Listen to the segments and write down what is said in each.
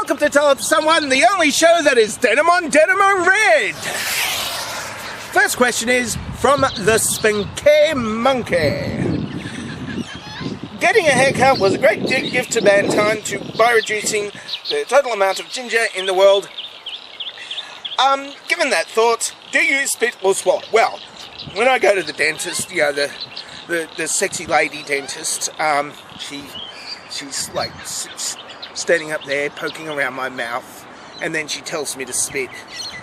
welcome to Tell It to Someone, the only show that is denim on red. First question is from the Spinky Monkey. Getting a haircut was a great gift to mankind by reducing the total amount of ginger in the world. Given that thought, do you spit or swallow? Well, when I go to the dentist, you know, the sexy lady dentist, she's like standing up there poking around my mouth, and then she tells me to spit.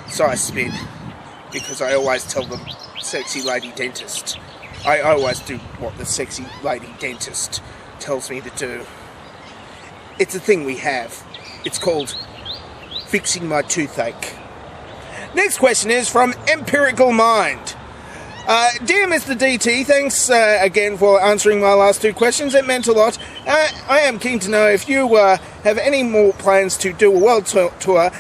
So I spit, because I always tell the sexy lady dentist. I always do what the sexy lady dentist tells me to do. It's a thing we have. It's called fixing my toothache. Next question is from Empirical Mind. Dear Mr. DT, thanks again for answering my last two questions. It meant a lot. I am keen to know if you have any more plans to do a world tour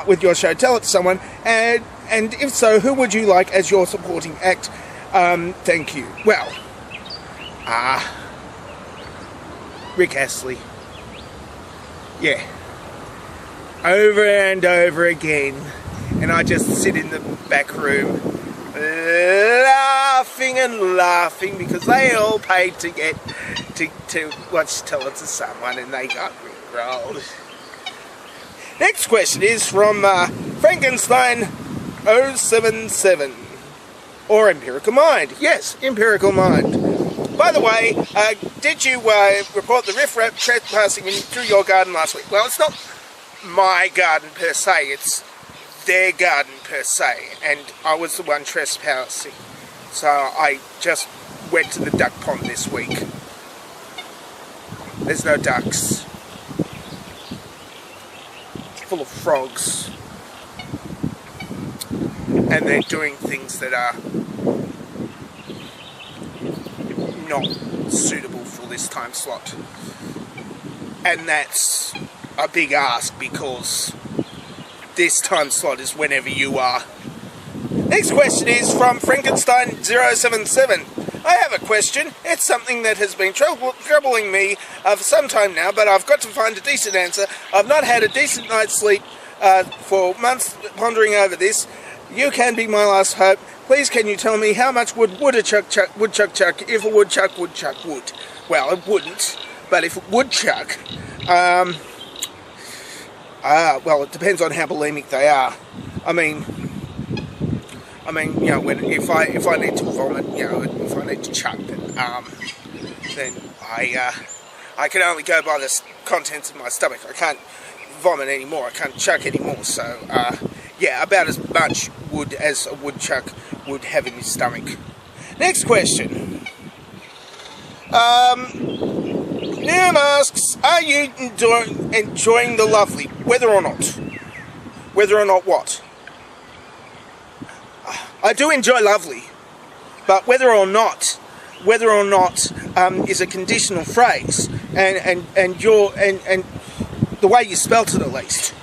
with your show, Tell It to Someone, and if so, who would you like as your supporting act? Thank you. Well, Rick Astley. Yeah. Over and over again. And I just sit in the back room laughing and laughing because they all paid to get to watch Tell It to Someone, and they got rickrolled. Next question is from Frankenstein 077 or Empirical Mind. Yes, Empirical Mind. By the way, did you report the riffraff trespassing through your garden last week? Well, it's not my garden per se, it's their garden per se, and I was the one trespassing, so I just went to the duck pond this week. There's no ducks. It's full of frogs, and they're doing things that are not suitable for this time slot, and that's a big ask because this time slot is whenever you are. Next question is from Frankenstein 077. I have a question. It's something that has been troubling me for some time now, but I've got to find a decent answer. I've not had a decent night's sleep for months pondering over this. You can be my last hope. Please can you tell me how much would a woodchuck chuck if a woodchuck would? Well, it wouldn't, but if it would chuck, well, it depends on how bulimic they are. I mean, you know, if I need to vomit, you know, if I need to chuck, then I can only go by the contents of my stomach. I can't vomit anymore. I can't chuck anymore. So, yeah, about as much wood as a woodchuck would have in his stomach. Next question. Liam asks, are you enjoying the lovely? Whether or not? Whether or not what? I do enjoy lovely, but whether or not is a conditional phrase, and the way you spelt it at least.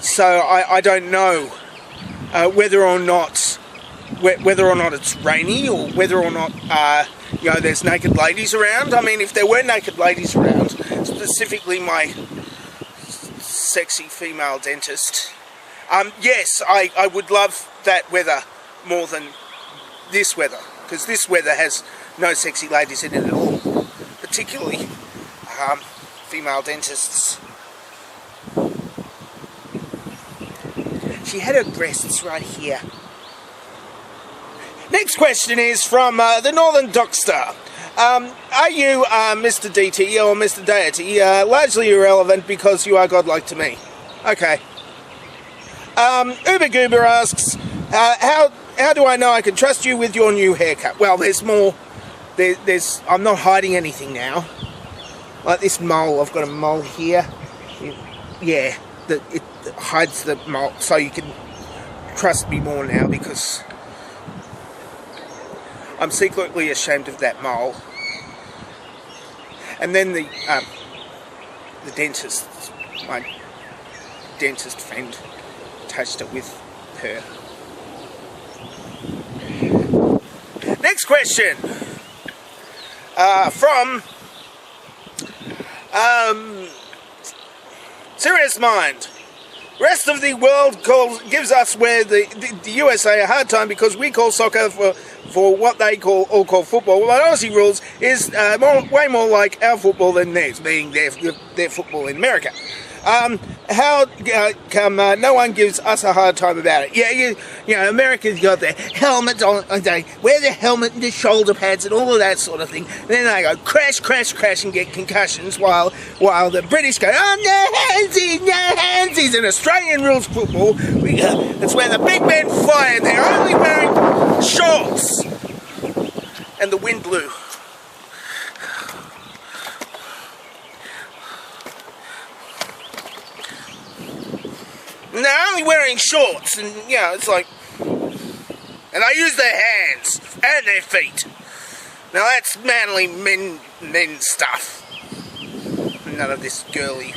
So I don't know whether or not it's rainy, or whether or not you know, there's naked ladies around. I mean, if there were naked ladies around, specifically my sexy female dentist, yes, I would love that weather more than this weather, because this weather has no sexy ladies in it at all, particularly female dentists. She had her breasts right here. Next question is from the Northern Dockstar. Are you, Mr. DT or Mr. Deity, largely irrelevant because you are godlike to me? Okay. Uber Goober asks, how do I know I can trust you with your new haircut? Well, there's more. I'm not hiding anything now. Like this mole, I've got a mole here. Yeah, it hides the mole, so you can trust me more now because I'm secretly ashamed of that mole. And then the dentist, my dentist friend, touched it with her. Next question from serious mind. Rest of the world gives us where the USA a hard time because we call soccer for what they call football. What Aussie rules is way more like our football than theirs, being their football in America. How come no one gives us a hard time about it? Yeah, you know, America's got their helmets on, they wear their helmet and their shoulder pads and all of that sort of thing. Then they go crash, crash, crash and get concussions while the British go, oh, no handsies, no handsies. In Australian rules football, it's where the big men fly and they're only wearing shorts. And the wind blew. And they're only wearing shorts, and you know, it's like, and they use their hands and their feet. Now that's manly men stuff. None of this girly.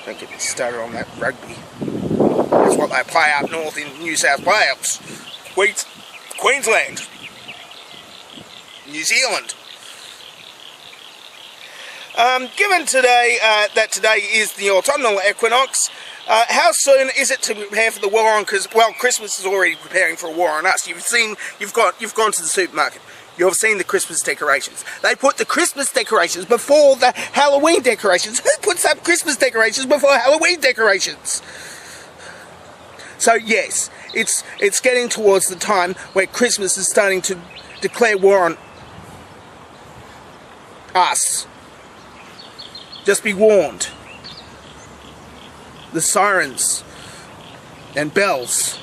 Don't get me started on that rugby. That's what they play up north in New South Wales, Queensland, New Zealand. Given today that today is the autumnal equinox, how soon is it to prepare for the war on? Because well, Christmas is already preparing for a war on us. You've gone to the supermarket. You've seen the Christmas decorations. They put the Christmas decorations before the Halloween decorations. Who puts up Christmas decorations before Halloween decorations? So yes, it's getting towards the time where Christmas is starting to declare war on us. Just be warned. The sirens and bells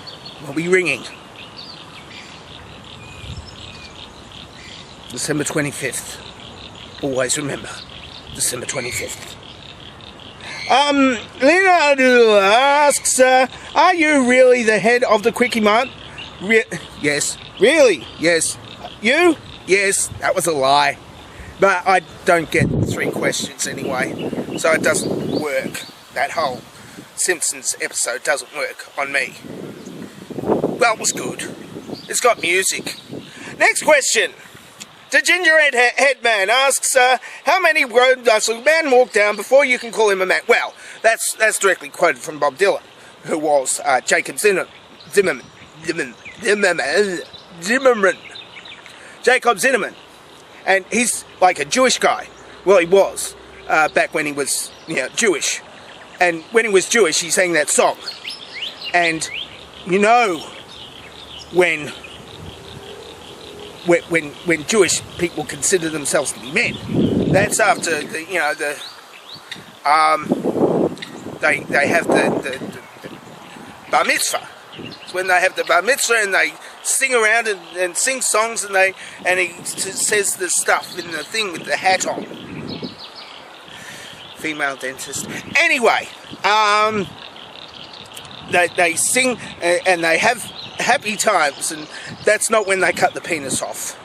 will be ringing. December 25th. Always remember, December 25th. Leonardo asks, are you really the head of the Quickie Mart? Yes. Really? Yes. You? Yes. That was a lie. But I don't get 3 questions anyway, so it doesn't work. That whole Simpsons episode doesn't work on me. Well, it was good. It's got music. Next question. The Gingerhead Headman asks, how many roads does a man walk down before you can call him a man? Well, that's directly quoted from Bob Dylan, who was Jacob Zimmerman. Jacob Zimmerman. And he's like a Jewish guy. Well, he was, back when he was, you know, Jewish. And when he was Jewish, he sang that song. And, you know, when Jewish people consider themselves to be men, that's after, they have the bar mitzvah. It's when they have the bar mitzvah and they sing around and sing songs and he says the stuff in the thing with the hat on. Female dentist. Anyway, they sing and they have happy times, and that's not when they cut the penis off.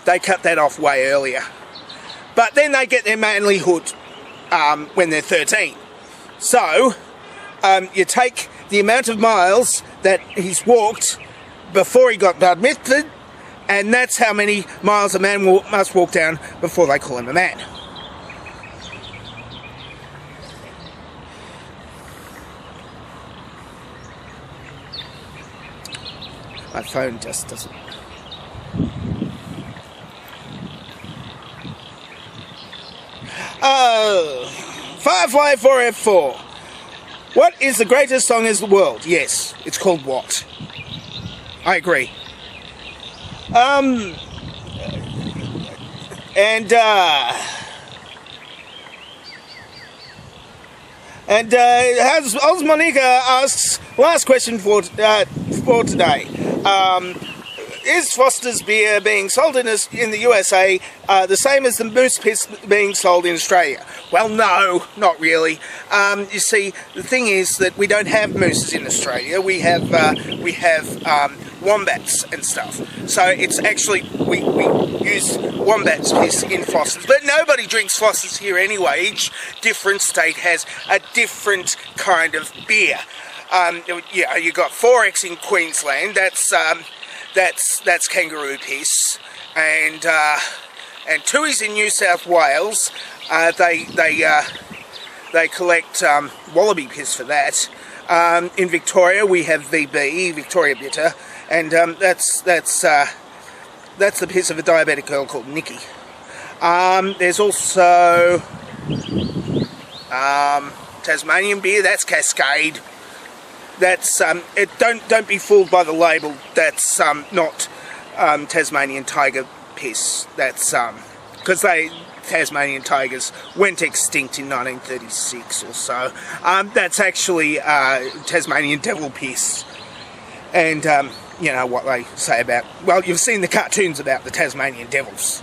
They cut that off way earlier. But then they get their manlyhood when they're 13. So, you take the amount of miles that he's walked before he got bar mitzvahed, and that's how many miles a man must walk down before they call him a man. My phone just doesn't. Firefly 4F4. What is the greatest song in the world? Yes, it's called What? I agree. As Monica asks, last question for today. Is Foster's beer being sold in the USA the same as the Moose Piss being sold in Australia? Well, no, not really. You see, the thing is that we don't have mooses in Australia. We have wombats and stuff. So it's actually we use wombat's piss in Foster's, but nobody drinks Foster's here anyway. Each different state has a different kind of beer. Yeah, you got 4X in Queensland. That's kangaroo piss, and Tooheys in New South Wales. they collect wallaby piss for that. In Victoria we have VB, Victoria Bitter, and that's the piss of a diabetic girl called Nikki. There's also Tasmanian beer, that's Cascade. That's don't be fooled by the label. That's not Tasmanian tiger piss. That's because Tasmanian tigers went extinct in 1936 or so. That's actually Tasmanian devil piss. And you know what they say about, well, you've seen the cartoons about the Tasmanian devils.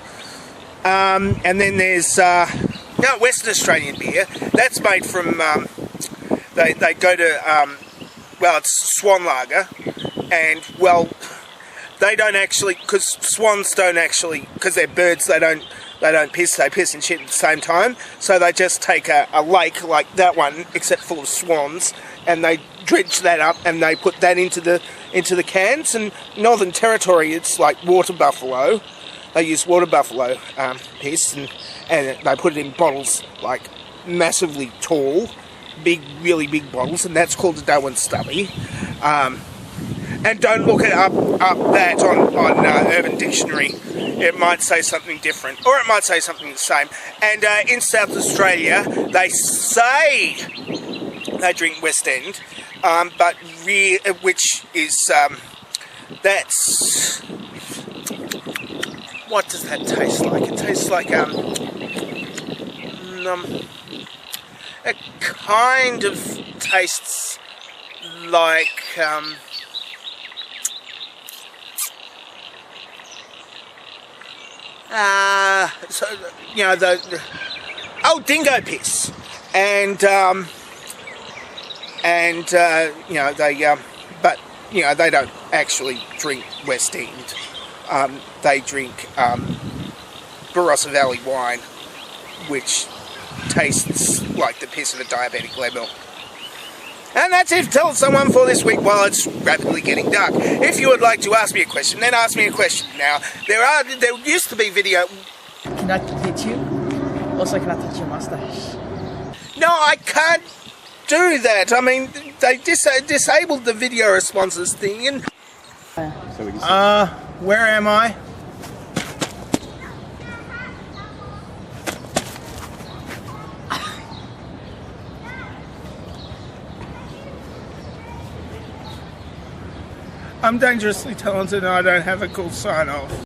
And then there's Western Australian beer. That's made from they go to well, it's swan lager, and well, they don't actually, because swans don't actually, because they're birds, they don't piss, they piss and shit at the same time, so they just take a lake like that one, except full of swans, and they dredge that up, and they put that into the cans. And Northern Territory, it's like water buffalo. They use water buffalo piss, and they put it in bottles, like massively tall, big, really big bottles, and that's called a Darwin Stubby. And don't look it up that on Urban Dictionary. It might say something different, or it might say something the same. And in South Australia, they say they drink West End, but which is that's, what does that taste like? It tastes like it kind of tastes like so, you know, the dingo piss, and you know, they but you know, they don't actually drink West End. They drink Barossa Valley wine, which tastes like the piss of a diabetic level. And that's it. Tell someone for this week while it's rapidly getting dark. If you would like to ask me a question, then ask me a question. Now, there used to be video... Can I touch you? Also, can I touch your mustache? No, I can't do that. I mean, they disabled the video responses thing. And where am I? I'm dangerously talented and I don't have a cool sign-off.